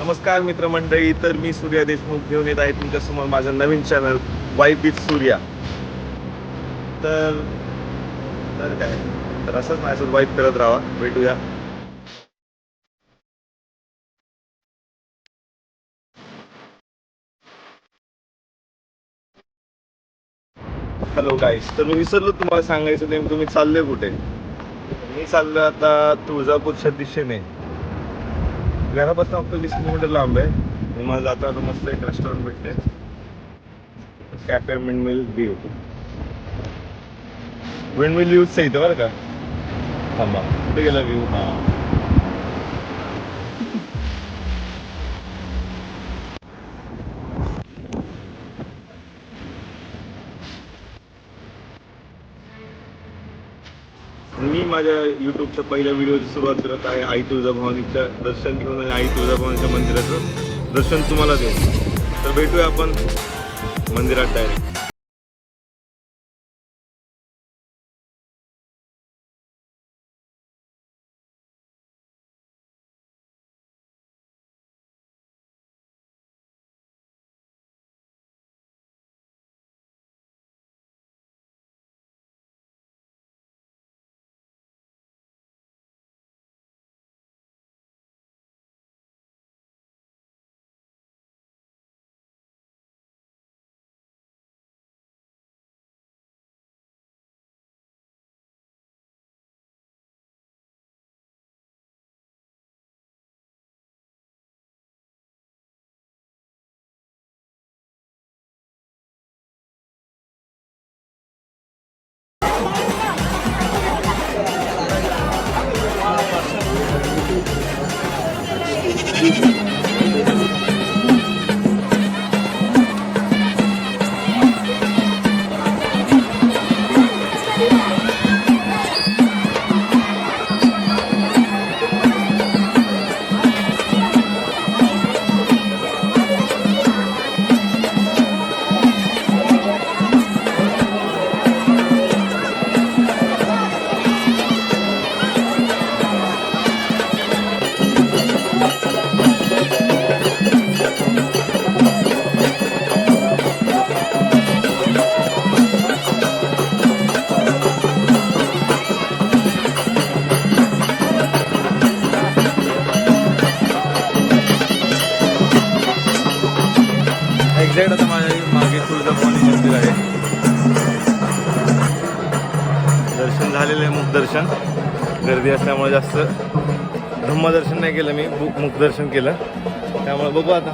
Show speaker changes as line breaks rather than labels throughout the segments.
नमस्कार मित्रमंडळी, तर मी सूर्या देशमुख घेऊन येत आहे तुमच्यासमोर माझं नवीन चॅनल वाईब विथ सूर्या. तर काय तर असंच माझ्यासोबत वाईब करत राहा. भेटूया. हॅलो गाईस, तर मी विसरलो तुम्हाला सांगायचं, नेमकं मी चाललोय कुठे. मी चाललो आता तुळजापूरच्या दिशेने. घरापासून फक्त 20 किलोमीटर लांब आहे. मला जाता आता मस्त एक रेस्टॉरंट भेटते, कॅफे विंडमिल व्ह्यू. विंडमिल व्ह्यूच इथं बरं का. थांबा, कुठे गेला व्ह्यू? मी माझ्या युट्यूबच्या पहिल्या व्हिडिओची सुरुवात करत आहे आई तुळजाभवानीच्या दर्शन घेऊन आणि आई तुळजाभवानीच्या मंदिराचं दर्शन तुम्हाला देऊ. तर भेटूया आपण मंदिरात डायरेक्ट. एक्झॅक्ट आता माझ्या मागे तुळजाभवानी मंदिर आहे. दर्शन झालेलं आहे, मुखदर्शन. गर्दी असल्यामुळे जास्त ब्रह्मदर्शन नाही केलं मी, मुखदर्शन केलं. त्यामुळे बघू आता.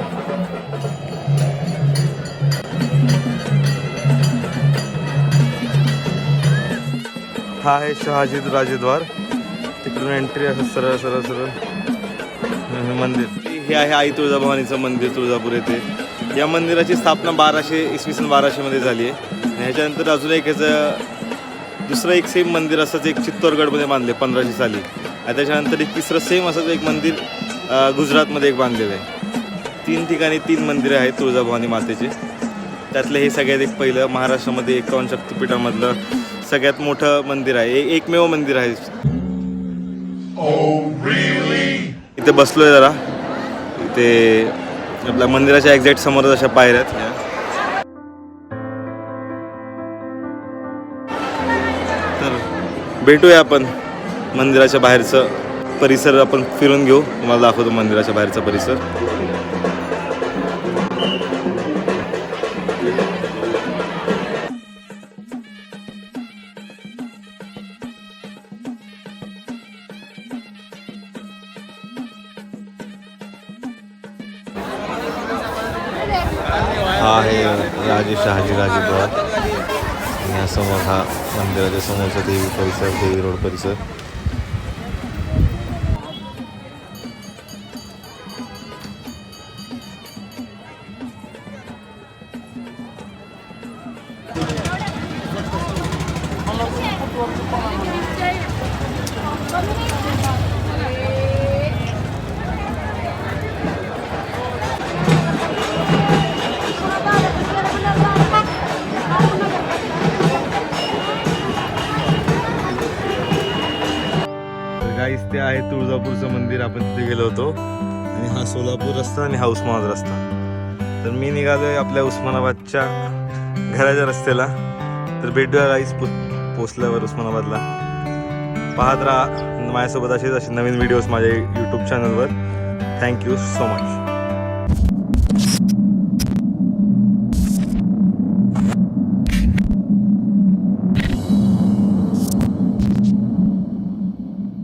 हा आहे शहाजी राजद्वार. तिकडून एंट्री असं सरळ सरळ सरळ मंदिर. हे आहे आई तुळजाभवानीचं मंदिर तुळजापूर येथे. या मंदिराची स्थापना 1200 मध्ये झाली आहे. आणि ह्याच्यानंतर अजून एक दुसरं एक सेम मंदिर असंच एक चित्तोरगडमध्ये बांधले 1500 साली. आणि त्याच्यानंतर एक तिसरं सेम असंच एक मंदिर गुजरातमध्ये एक बांधलेलं आहे. 3 ठिकाणी 3 मंदिरं आहेत तुळजाभवानी मातेचे. त्यातलं हे सगळ्यात एक पहिलं महाराष्ट्रामध्ये 51 शक्तिपीठामधलं सगळ्यात मोठं मंदिर आहे. एकमेव मंदिर आहे. इथे बसलोय जरा. इथे आपल्या मंदिराच्या एक्झॅक्ट समोरच अशा पायऱ्या आहेत. तर भेटूया आपण मंदिराच्या बाहेरचं परिसर आपण फिरून घेऊ. तुम्हाला दाखवतो मंदिराच्या बाहेरचा परिसर. हा आहे शहाजी राजद्वार. आणि समोर हा मंदिराच्या समोरचा देवी परिसर, देवी रोड परिसर. गाईस ते आहे तुळजापूरचं मंदिर. आपण तिथे गेलो होतो. आणि हा सोलापूर रस्ता आणि हा उस्मानाबाद रस्ता. तर मी निघालोय आपल्या उस्मानाबादच्या घराच्या रस्त्याला. तर भेटूया गाईस पोचल्यावर उस्मानाबादला. पाहत राहा माझ्यासोबत असे नवीन व्हिडिओज माझ्या यूट्यूब चॅनलवर. Thank you so much.